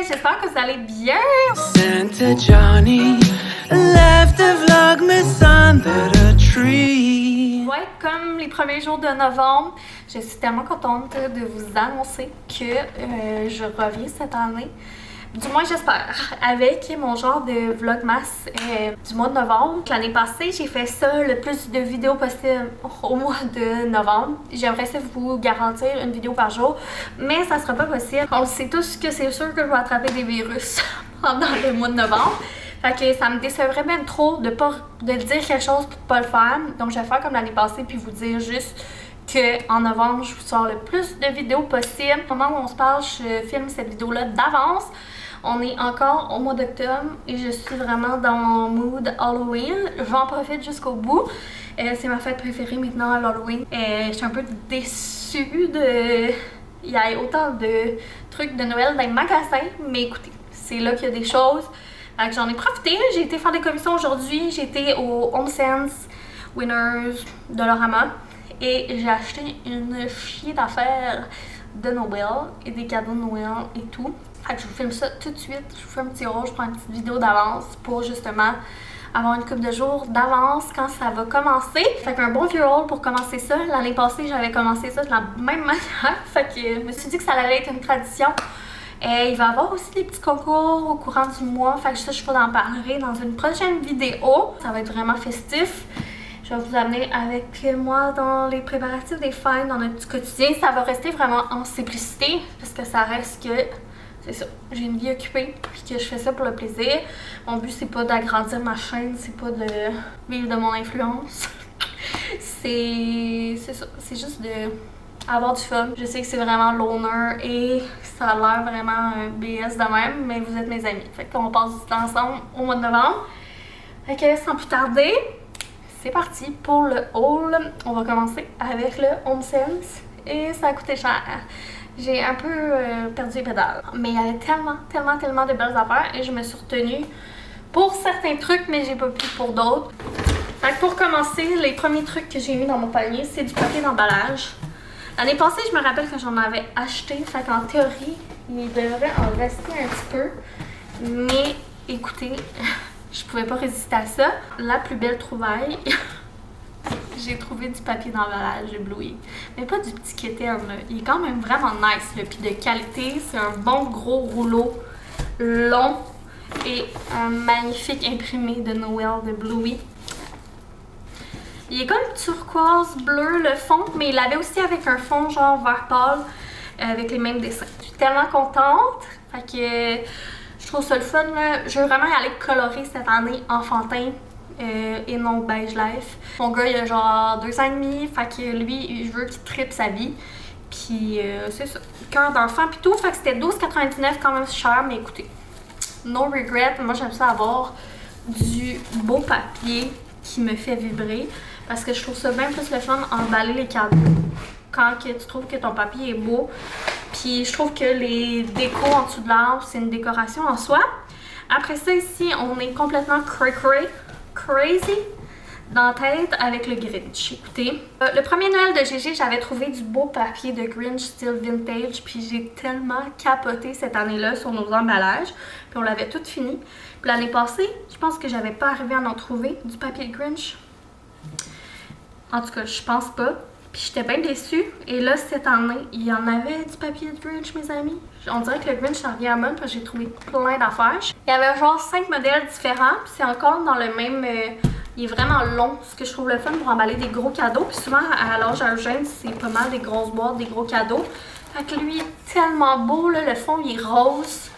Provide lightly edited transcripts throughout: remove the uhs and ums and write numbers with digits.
j'espère que vous allez bien. Santa Johnny left a Vlogmas under a tree. Ouais, comme les premiers jours de novembre, je suis tellement contente de vous annoncer que je reviens cette année. Du moins, j'espère, avec mon genre de vlogmas du mois de novembre. L'année passée, j'ai fait ça le plus de vidéos possible au mois de novembre. J'aimerais ça vous garantir une vidéo par jour, mais ça sera pas possible. On sait tous que c'est sûr que je vais attraper des virus pendant le mois de novembre. Fait que ça me décevrait même trop de dire quelque chose pour pas le faire. Donc, je vais faire comme l'année passée puis vous dire juste qu'en novembre, je vous sors le plus de vidéos possible. Au moment où on se parle, je filme cette vidéo-là d'avance. On est encore au mois d'octobre et je suis vraiment dans mon mood Halloween. J'en profite jusqu'au bout. C'est ma fête préférée maintenant à l'Halloween. Je suis un peu déçue de... Il y a autant de trucs de Noël dans les magasins, mais écoutez, c'est là qu'il y a des choses. Donc j'en ai profité. J'ai été faire des commissions aujourd'hui. J'ai été au HomeSense Winners de Dollarama et j'ai acheté une chier d'affaires de Noël et des cadeaux de Noël et tout. Fait que je vous filme ça tout de suite. Je vous fais un petit haut, je prends une petite vidéo d'avance pour justement avoir une couple de jours d'avance quand ça va commencer. Fait qu'un bon vieux haul pour commencer ça. L'année passée, j'avais commencé ça de la même manière. Fait que je me suis dit que ça allait être une tradition. Il va y avoir aussi des petits concours au courant du mois. Fait que ça, je vous en parlerai dans une prochaine vidéo. Ça va être vraiment festif. Je vais vous amener avec moi dans les préparatifs des fêtes, dans notre petit quotidien. Ça va rester vraiment en simplicité parce que ça reste que... C'est ça, j'ai une vie occupée puis que je fais ça pour le plaisir. Mon but, c'est pas d'agrandir ma chaîne, c'est pas de vivre de mon influence. C'est ça, c'est juste de avoir du fun. Je sais que c'est vraiment l'honneur et ça a l'air vraiment un BS de même, mais vous êtes mes amis. Fait qu'on passe du temps ensemble au mois de novembre. Fait que sans plus tarder, c'est parti pour le haul. On va commencer avec le HomeSense et ça a coûté cher. J'ai un peu perdu les pédales, mais il y avait tellement de belles affaires et je me suis retenue pour certains trucs, mais j'ai pas pu pour d'autres. Fait que pour commencer, les premiers trucs que j'ai mis dans mon panier, c'est du papier d'emballage. L'année passée, je me rappelle que j'en avais acheté, fait qu'en théorie, il devrait en rester un petit peu, mais écoutez, je pouvais pas résister à ça. La plus belle trouvaille... J'ai trouvé du papier d'emballage ébloui. Mais pas du petit quéterne, là. Il est quand même vraiment nice, là. Puis de qualité, c'est un bon gros rouleau long et un magnifique imprimé de Noël de Bluey. Il est comme turquoise bleu le fond, mais il l'avait aussi avec un fond genre vert pâle avec les mêmes dessins. Je suis tellement contente. Fait que je trouve ça le fun, là. Je veux vraiment y aller colorer cette année enfantin. Et non beige life. Mon gars, il a genre 2 ans et demi, fait que lui, je veux qu'il trippe sa vie. Puis c'est ça, cœur d'enfant pis tout, fait que c'était 12,99 quand même cher, mais écoutez, no regret. Moi, j'aime ça avoir du beau papier qui me fait vibrer, parce que je trouve ça bien plus le fun emballer les cadeaux quand que tu trouves que ton papier est beau. Puis je trouve que les décos en dessous de l'arbre, c'est une décoration en soi. Après ça, ici, on est complètement crazy dans la tête avec le Grinch. Écoutez, le premier Noël de GG, j'avais trouvé du beau papier de Grinch style vintage, puis j'ai tellement capoté cette année-là sur nos emballages, puis on l'avait tout fini. Puis l'année passée, je pense que j'avais pas arrivé à en trouver du papier de Grinch. En tout cas, je pense pas. Puis j'étais bien déçue. Et là, cette année, il y en avait du papier de Grinch, mes amis. On dirait que le Grinch ça revient à mode parce que j'ai trouvé plein d'affaires. Il y avait genre 5 modèles différents. Puis c'est encore dans le même... il est vraiment long, ce que je trouve le fun pour emballer des gros cadeaux. Puis souvent, à l'âge à Eugène, c'est pas mal des grosses boîtes, des gros cadeaux. Fait que lui, il est tellement beau, là. Le fond, il est rose.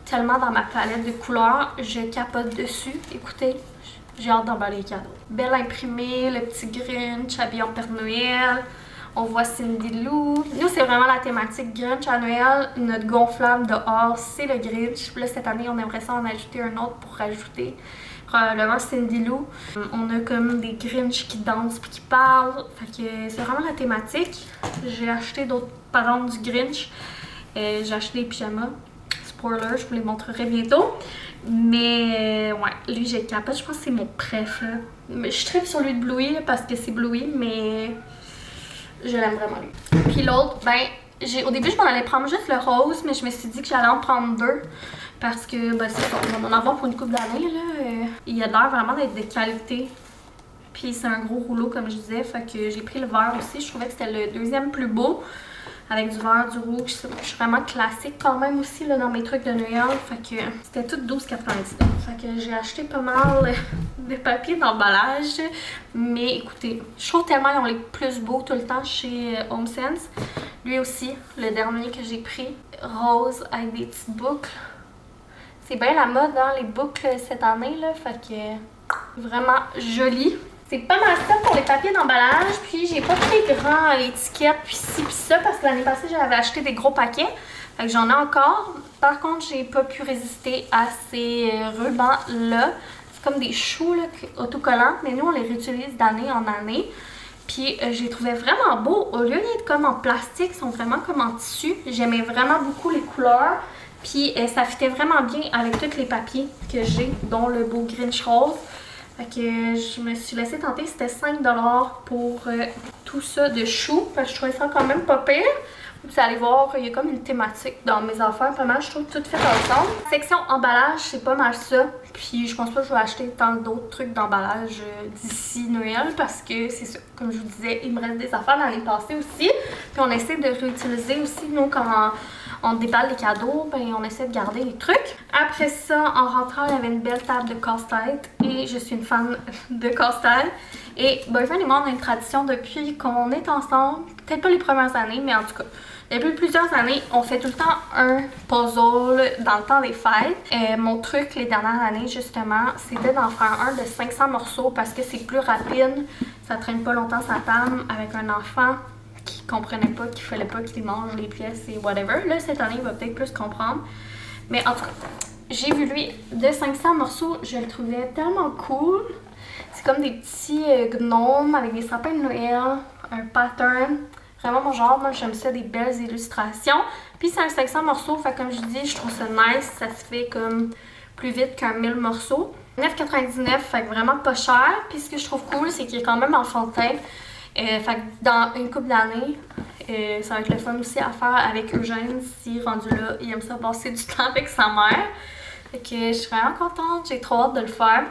Tellement dans ma palette de couleurs. Je capote dessus. Écoutez, j'ai hâte d'emballer les cadeaux. Belle imprimée, le petit Grinch habillé en Père Noël. On voit Cindy Lou. Nous, c'est vraiment la thématique Grinch à Noël. Notre gonflable dehors, c'est le Grinch. Puis là, cette année, on aimerait ça en ajouter un autre pour rajouter probablement Cindy Lou. On a comme des Grinch qui dansent puis qui parlent. Fait que c'est vraiment la thématique. J'ai acheté d'autres parents du Grinch. J'ai acheté des pyjamas. Spoiler, je vous les montrerai bientôt. Mais ouais, lui j'ai capoté. Je pense que c'est mon préf. Mais je tripe sur lui de Bluey là, parce que c'est Bluey, mais je l'aime vraiment lui. Puis l'autre, ben Au début, je m'en allais prendre juste le rose, mais je me suis dit que j'allais en prendre 2. Parce que, ben, c'est ça, on va en avoir pour une couple d'années, là. Il a l'air vraiment d'être de qualité. Puis c'est un gros rouleau, comme je disais. Fait que j'ai pris le vert aussi. Je trouvais que c'était le deuxième plus beau. Avec du vert, du rouge. Je suis vraiment classique quand même aussi là, dans mes trucs de Noël. Fait que c'était tout 12,99. Fait que j'ai acheté pas mal de papier d'emballage. Mais écoutez, je trouve tellement qu'ils ont les plus beaux tout le temps chez HomeSense. Lui aussi, le dernier que j'ai pris, rose avec des petites boucles. C'est bien la mode, hein, les boucles cette année, là. Fait que vraiment joli. C'est pas mal ça pour les papiers d'emballage. Puis j'ai pas pris les grands étiquettes, puis ci, puis ça, parce que l'année passée, j'avais acheté des gros paquets. Fait que j'en ai encore. Par contre, j'ai pas pu résister à ces rubans-là. C'est comme des choux là, autocollants, mais nous, on les réutilise d'année en année. Puis je les trouvais vraiment beaux. Au lieu d'être comme en plastique, ils sont vraiment comme en tissu. J'aimais vraiment beaucoup les couleurs. Puis ça fitait vraiment bien avec tous les papiers que j'ai, dont le beau Grinch rose. Fait que je me suis laissée tenter, c'était 5$ pour tout ça de choux. Fait que je trouvais ça quand même pas pire. Vous allez voir, il y a comme une thématique dans mes affaires, pas mal, je trouve tout fait ensemble. Section emballage, c'est pas mal ça. Puis je pense pas que je vais acheter tant d'autres trucs d'emballage d'ici Noël parce que c'est ça, comme je vous disais, il me reste des affaires l'année passée aussi. Puis on essaie de réutiliser aussi, nous, quand on déballe les cadeaux, ben on essaie de garder les trucs. Après ça, en rentrant, il y avait une belle table de casse-tête et je suis une fan de casse-tête. Et Boyfriend et moi, on a une tradition depuis qu'on est ensemble, peut-être pas les premières années, mais en tout cas, depuis plusieurs années, on fait tout le temps un puzzle dans le temps des fêtes. Mon truc les dernières années, justement, c'était d'en faire un de 500 morceaux parce que c'est plus rapide, ça traîne pas longtemps sa table avec un enfant qui comprenait pas, qui fallait pas qu'il mange les pièces et whatever. Là, cette année, il va peut-être plus comprendre. Mais en tout cas, j'ai vu lui de 500 morceaux, je le trouvais tellement cool. C'est comme des petits gnomes avec des sapins de Noël, un pattern. Vraiment mon genre, moi j'aime ça, des belles illustrations. Puis c'est un 500 morceaux, fait comme je dis, je trouve ça nice, ça se fait comme plus vite qu'un 1000 morceaux. 9,99, fait que vraiment pas cher. Puis ce que je trouve cool, c'est qu'il est quand même enfantin. Fait que dans une couple d'années, ça va être le fun aussi à faire avec Eugène si rendu là, il aime ça passer du temps avec sa mère. Fait que je suis vraiment contente, j'ai trop hâte de le faire.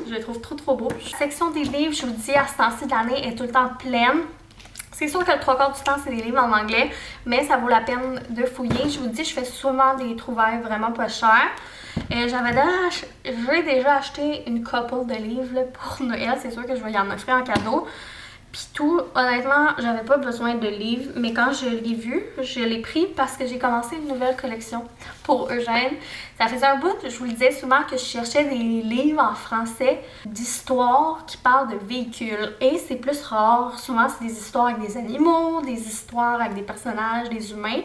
Je le trouve trop beau. La section des livres, je vous dis, à ce temps-ci de l'année, est tout le temps pleine. C'est sûr que le 3/4 du temps, c'est des livres en anglais, mais ça vaut la peine de fouiller. Je vous dis, je fais souvent des trouvailles vraiment pas chères. J'ai déjà acheté une couple de livres là, pour Noël. C'est sûr que je vais y en offrir en cadeau. Puis tout, honnêtement, j'avais pas besoin de livres, mais quand je l'ai vu, je l'ai pris parce que j'ai commencé une nouvelle collection pour Eugène. Ça faisait un bout, je vous le disais souvent, que je cherchais des livres en français d'histoires qui parlent de véhicules. Et c'est plus rare, souvent c'est des histoires avec des animaux, des histoires avec des personnages, des humains.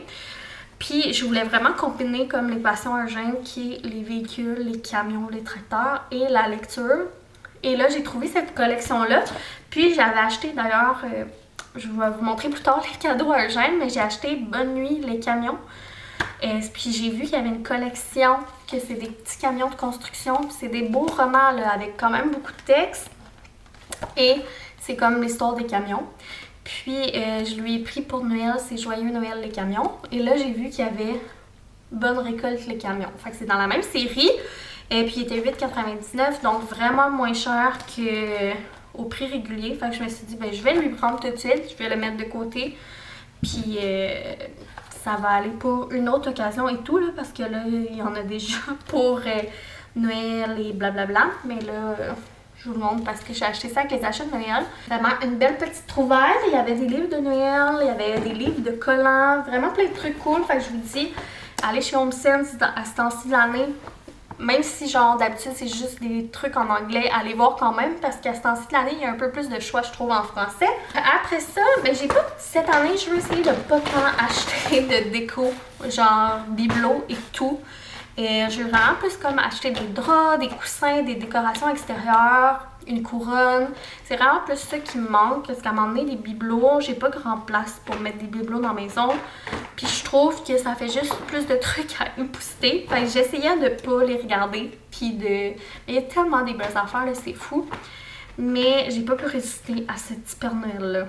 Puis je voulais vraiment combiner comme les passions Eugène, qui est les véhicules, les camions, les tracteurs et la lecture. Et là, j'ai trouvé cette collection-là. Puis j'avais acheté d'ailleurs, je vais vous montrer plus tard les cadeaux à Eugène, mais j'ai acheté Bonne Nuit les camions. Puis j'ai vu qu'il y avait une collection, que c'est des petits camions de construction. Puis c'est des beaux romans là, avec quand même beaucoup de texte. Et c'est comme l'histoire des camions. Puis je lui ai pris pour Noël, c'est Joyeux Noël les camions. Et là, j'ai vu qu'il y avait Bonne récolte les camions. Fait que c'est dans la même série. Et puis il était 8,99$, donc vraiment moins cher qu'au prix régulier. Fait que je me suis dit, ben je vais lui prendre tout de suite, je vais le mettre de côté. Puis ça va aller pour une autre occasion et tout, là, parce que là, il y en a déjà pour Noël et blablabla. Mais là, je vous le montre parce que j'ai acheté ça avec les achats de Noël. Vraiment une belle petite trouvaille. Il y avait des livres de Noël, il y avait des livres de collants, vraiment plein de trucs cool. Fait que je vous dis, allez chez HomeSense à ce temps-ci de l'année. Même si, genre, d'habitude, c'est juste des trucs en anglais, allez voir quand même, parce qu'à ce temps-ci de l'année, il y a un peu plus de choix, je trouve, en français. Après ça, ben, j'ai pas, cette année, je veux essayer de pas tant acheter de déco, genre bibelots et tout. Et je veux vraiment plus comme acheter des draps, des coussins, des décorations extérieures, une couronne. C'est vraiment plus ça qui me manque, parce qu'à un moment donné, les bibelots, j'ai pas grand place pour mettre des bibelots dans la maison. Puis je trouve que ça fait juste plus de trucs à épousseter. Fait que j'essayais de pas les regarder. Puis de... Il y a tellement des belles affaires, là, c'est fou. Mais j'ai pas pu résister à ce petit Père Noël-là.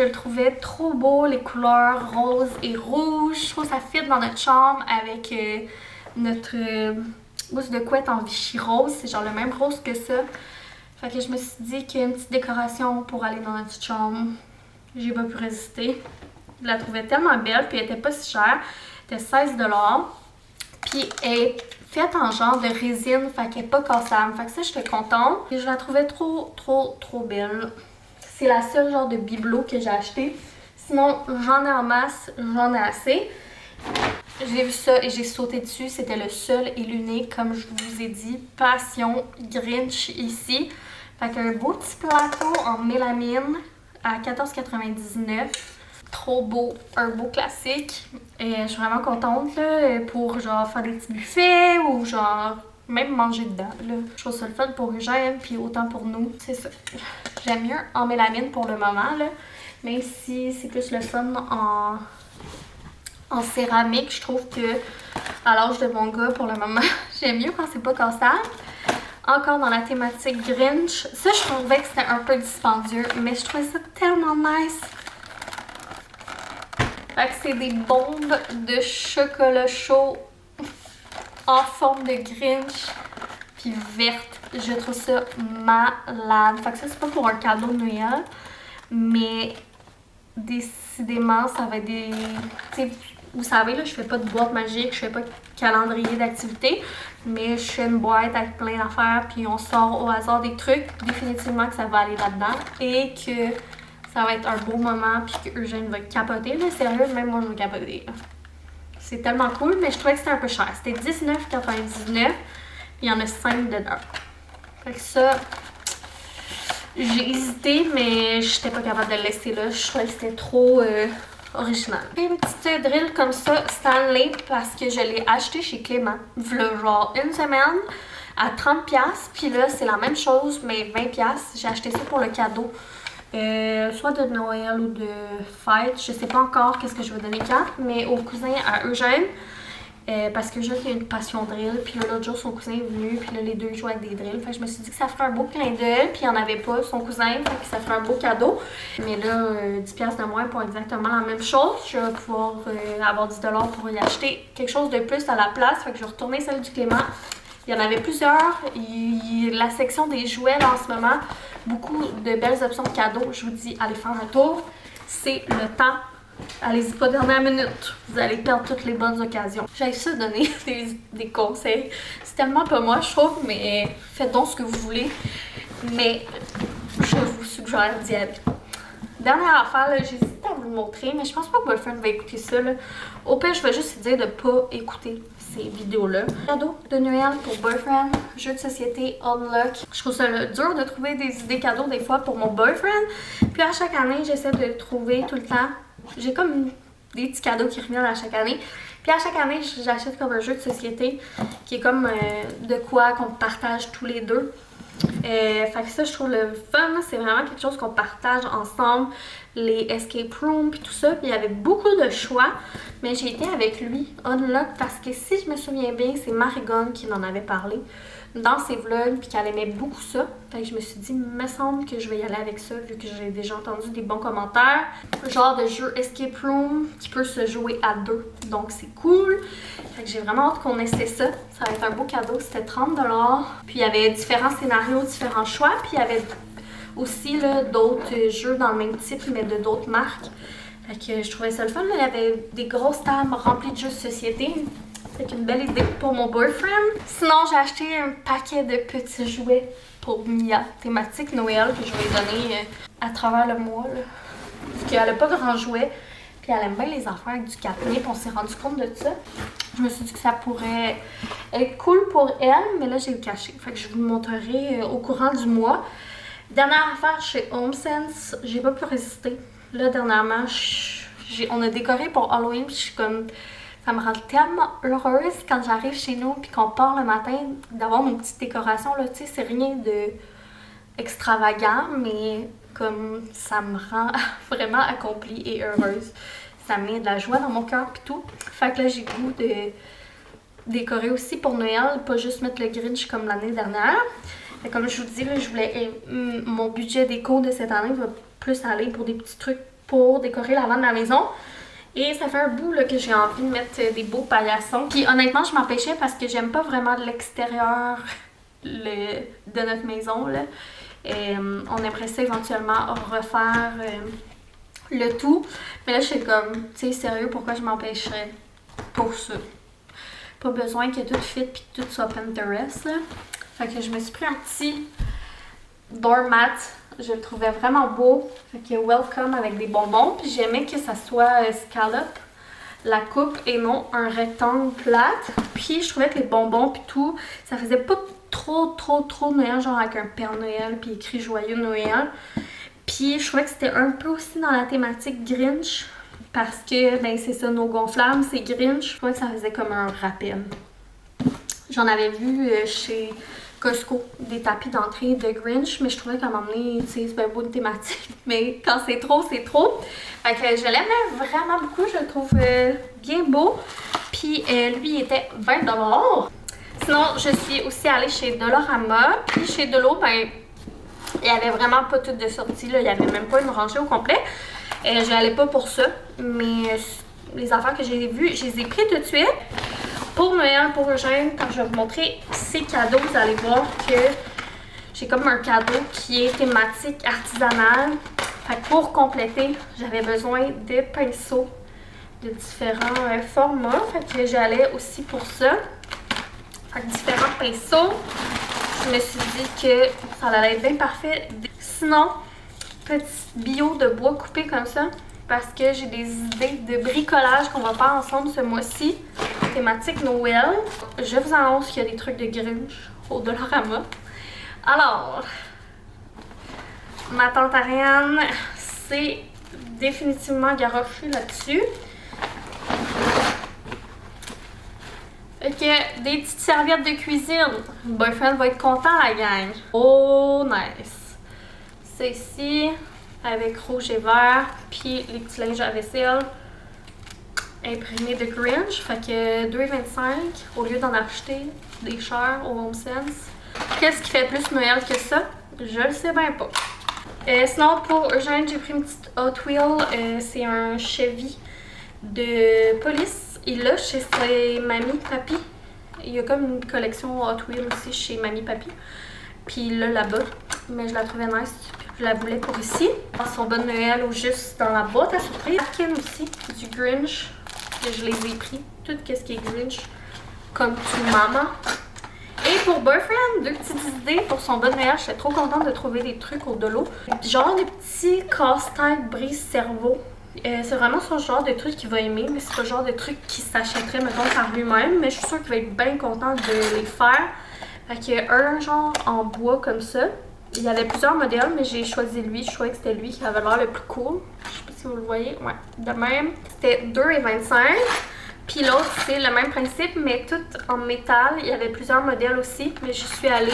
Je le trouvais trop beau, les couleurs rose et rouge. Je trouve que ça fit dans notre chambre avec notre housse de couette en Vichy rose. C'est genre le même rose que ça. Fait que je me suis dit qu'il y a une petite décoration pour aller dans notre petite chambre. J'ai pas pu résister. Je la trouvais tellement belle, puis elle était pas si chère. Elle était 16 $. Puis elle est faite en genre de résine, fait qu'elle est pas cassable. Fait que ça, j'étais contente. Et je la trouvais trop belle. C'est la seule genre de bibelot que j'ai acheté. Sinon, j'en ai en masse, j'en ai assez. J'ai vu ça et j'ai sauté dessus. C'était le seul et l'unique, comme je vous ai dit, Passion Grinch ici. Fait qu'un beau petit plateau en mélamine à 14,99 $. Trop beau, un beau classique. Et je suis vraiment contente là, pour genre faire des petits buffets ou genre même manger dedans. Là. Je trouve ça le fun pour Eugène puis autant pour nous. C'est ça. J'aime mieux en mélamine pour le moment, là. Même si c'est plus le fun en céramique. Je trouve que à l'âge de mon gars, pour le moment, j'aime mieux quand c'est pas cassable. Encore dans la thématique Grinch. Ça, je trouvais que c'était un peu dispendieux, mais je trouvais ça tellement nice. Fait que c'est des bombes de chocolat chaud en forme de Grinch, puis verte. Je trouve ça malade. Fait que ça, c'est pas pour un cadeau de Noël, mais décidément, ça va être des... T'sais, vous savez, là, je fais pas de boîte magique, je fais pas de calendrier d'activités, mais je fais une boîte avec plein d'affaires, puis on sort au hasard des trucs. Définitivement que ça va aller là-dedans et que ça va être un beau moment, puis que Eugène va capoter. Là, sérieux, même moi, je vais capoter. C'est tellement cool, mais je trouvais que c'était un peu cher. C'était 19,99 $. Il y en a 5 dedans. Fait que ça, j'ai hésité, mais j'étais pas capable de le laisser là. Je trouvais que c'était trop original. Une petite drill comme ça, Stanley, parce que je l'ai acheté chez Clément. V'là genre une semaine à 30$. Puis là, c'est la même chose, mais 20$. J'ai acheté ça pour le cadeau. Soit de Noël ou de fête, je sais pas encore qu'est-ce que je vais donner quand, mais au cousin à Eugène, parce que Eugène il a une passion drill, puis l'autre jour son cousin est venu, puis là les deux jouaient avec des drills, fait que je me suis dit que ça ferait un beau clin d'œil, puis il n'y en avait pas, son cousin, fait que ça ferait un beau cadeau, mais là 10$ de moins pour exactement la même chose, je vais pouvoir avoir 10$ pour y acheter quelque chose de plus à la place, fait que je vais retourner celle du Clément. Il y en avait plusieurs. La section des jouets, là, en ce moment, beaucoup de belles options de cadeaux. Je vous dis, allez faire un tour. C'est le temps. Allez-y pas dernière minute. Vous allez perdre toutes les bonnes occasions. J'ai ça donner des conseils. C'est tellement pas moi, je trouve, mais faites donc ce que vous voulez. Mais je vous suggère d'y aller. Dernière affaire, j'hésite à vous le montrer, mais je pense pas que Boyfriend va écouter ça. Là. Au pire, je vais juste lui dire de pas écouter ces vidéos-là. Cadeau de Noël pour Boyfriend, jeu de société, Unlock. Je trouve ça dur de trouver des idées cadeaux des fois pour mon boyfriend. Puis à chaque année, j'essaie de trouver tout le temps. J'ai comme des petits cadeaux qui reviennent à chaque année. Puis à chaque année, j'achète comme un jeu de société qui est comme de quoi qu'on partage tous les deux. Fait que ça, je trouve le fun, c'est vraiment quelque chose qu'on partage ensemble, les escape rooms puis tout ça. Puis il y avait beaucoup de choix, mais j'ai été avec lui, Unlock, parce que si je me souviens bien, c'est Marigone qui m'en avait parlé dans ses vlogs, puis qu'elle aimait beaucoup ça. Fait que je me suis dit, il me semble que je vais y aller avec ça, vu que j'ai déjà entendu des bons commentaires. Genre de jeu escape room qui peut se jouer à deux, donc c'est cool. Fait que j'ai vraiment hâte qu'on essaie ça. Ça va être un beau cadeau, c'était 30$. Puis il y avait différents scénarios, différents choix, puis il y avait aussi d'autres jeux dans le même type, mais de d'autres marques. Fait que je trouvais ça le fun, là. Il y avait des grosses tables remplies de jeux de société. C'est une belle idée pour mon boyfriend. Sinon, j'ai acheté un paquet de petits jouets pour Mia, thématique Noël, que je vais lui donner à travers le mois. Là. Parce qu'elle n'a pas grand jouet, puis elle aime bien les affaires avec du catnip, on s'est rendu compte de ça. Je me suis dit que ça pourrait être cool pour elle, mais là, j'ai le caché. Fait que je vous le montrerai au courant du mois. Dernière affaire chez HomeSense, j'ai pas pu résister. Là, dernièrement, on a décoré pour Halloween, puis je suis comme... Ça me rend tellement heureuse quand j'arrive chez nous puis qu'on part le matin d'avoir une petite décoration. Là, tu sais, c'est rien de extravagant, mais comme ça me rend vraiment accomplie et heureuse. Ça met de la joie dans mon cœur puis tout. Fait que là, j'ai le goût de décorer aussi pour Noël, pas juste mettre le Grinch comme l'année dernière. Fait comme je vous dis, là, mon budget déco de cette année va plus aller pour des petits trucs pour décorer l'avant de la maison. Et ça fait un bout là, que j'ai envie de mettre des beaux paillassons. Puis honnêtement, je m'empêchais parce que j'aime pas vraiment l'extérieur de notre maison. Là. On aimerait ça éventuellement refaire le tout. Mais là, je suis comme, tu sais, sérieux, pourquoi je m'empêcherais pour ça? Pas besoin que tout fit puis que tout soit Pinterest. Là. Fait que je me suis pris un petit doormat. Je le trouvais vraiment beau. Fait que welcome avec des bonbons. Puis j'aimais que ça soit scallop, la coupe, et non un rectangle plate. Puis je trouvais que les bonbons puis tout, ça faisait pas trop Noël, genre avec un Père Noël puis écrit Joyeux Noël. Puis je trouvais que c'était un peu aussi dans la thématique Grinch. Parce que, ben c'est ça, nos gonflables, c'est Grinch. Je trouvais que ça faisait comme un rappel. J'en avais vu chez Costco, des tapis d'entrée de Grinch, mais je trouvais qu'à un moment donné, tu sais, c'est bien beau une thématique, mais quand c'est trop, c'est trop. Fait que je l'aimais vraiment beaucoup, je le trouve bien beau. Puis lui, il était 20$. Sinon, je suis aussi allée chez Dollarama, puis chez Dolo, ben, il n'y avait vraiment pas tout de sortie, là, il n'y avait même pas une rangée au complet. Je n'allais pas pour ça, mais les affaires que j'ai vues, je les ai pris tout de suite. Pour Noël, pour Eugène, quand je vais vous montrer ces cadeaux, vous allez voir que j'ai comme un cadeau qui est thématique artisanale. Fait que pour compléter, j'avais besoin de pinceaux de différents formats. Fait que j'allais aussi pour ça. Fait que différents pinceaux. Je me suis dit que ça allait être bien parfait. Sinon, petit bio de bois coupé comme ça. Parce que j'ai des idées de bricolage qu'on va faire ensemble ce mois-ci. Thématique Noël. Je vous annonce qu'il y a des trucs de Grinch au Dollarama. Alors, ma tante Ariane s'est définitivement garochée là-dessus. Fait que des petites serviettes de cuisine. Le boyfriend va être content, la gang. Oh, nice. C'est ici, avec rouge et vert, puis les petits linges à vaisselle imprimés de Grinch. Fait que 2,25 au lieu d'en acheter des chers au Home Sense. Qu'est-ce qui fait plus Noël que ça? Je le sais bien pas. Sinon, pour Eugène, j'ai pris une petite Hot Wheel. C'est un Chevy de police. Il l'a chez ses Mamie Papi. Il y a comme une collection Hot Wheel aussi chez Mamie Papi. Puis il l'a là-bas. Mais je la trouvais nice. Je la voulais pour ici. Dans son bon Noël ou juste dans la boîte à surprise. Ken aussi, du Grinch. Je les ai pris. Tout ce qui est Grinch. Comme tout maman. Et pour Boyfriend, deux petites idées pour son bon Noël. J'étais trop contente de trouver des trucs au dolo. Genre des petits casse-tête brise-cerveau. C'est vraiment son genre de truc qu'il va aimer, mais c'est pas le genre de truc qu'il s'achèterait, mettons, par lui-même. Mais je suis sûre qu'il va être bien content de les faire. Fait qu'il y a un genre en bois comme ça. Il y avait plusieurs modèles, mais j'ai choisi lui. Je trouvais que c'était lui qui avait l'air le plus cool. Je sais pas si vous le voyez. Ouais, de même. C'était 2,25. Puis l'autre, c'est le même principe, mais tout en métal. Il y avait plusieurs modèles aussi, mais je suis allée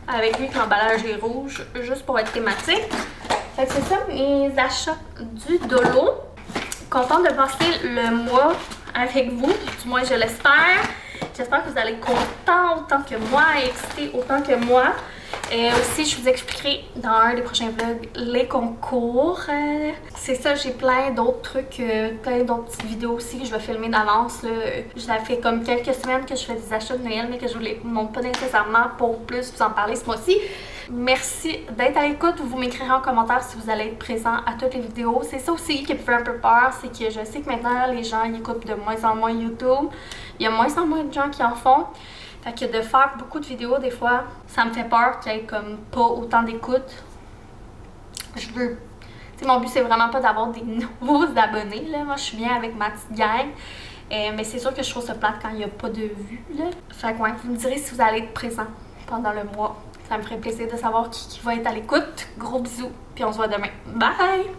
avec lui que l'emballage est rouge, juste pour être thématique. Fait que c'est ça mes achats du dolo. Contente de passer le mois avec vous, du moins je l'espère. J'espère que vous allez être contents autant que moi, excités autant que moi. Et aussi, je vous expliquerai dans un des prochains vlogs les concours. C'est ça, j'ai plein d'autres trucs, plein d'autres petites vidéos aussi que je vais filmer d'avance. Ça fait comme quelques semaines que je fais des achats de Noël, mais que je vous les montre pas nécessairement pour plus vous en parler ce mois-ci. Merci d'être à l'écoute. Vous m'écrirez en commentaire si vous allez être présent à toutes les vidéos. C'est ça aussi qui me fait un peu peur, c'est que je sais que maintenant les gens ils écoutent de moins en moins YouTube. Il y a moins en moins de gens qui en font. Fait que de faire beaucoup de vidéos, des fois, ça me fait peur qu'il y ait comme pas autant d'écoute. Je veux... Tu sais, mon but, c'est vraiment pas d'avoir des nouveaux abonnés, là. Moi, je suis bien avec ma petite gang. Mais c'est sûr que je trouve ça plate quand il n'y a pas de vues, là. Fait que, ouais, vous me direz si vous allez être présent pendant le mois. Ça me ferait plaisir de savoir qui va être à l'écoute. Gros bisous, puis on se voit demain. Bye!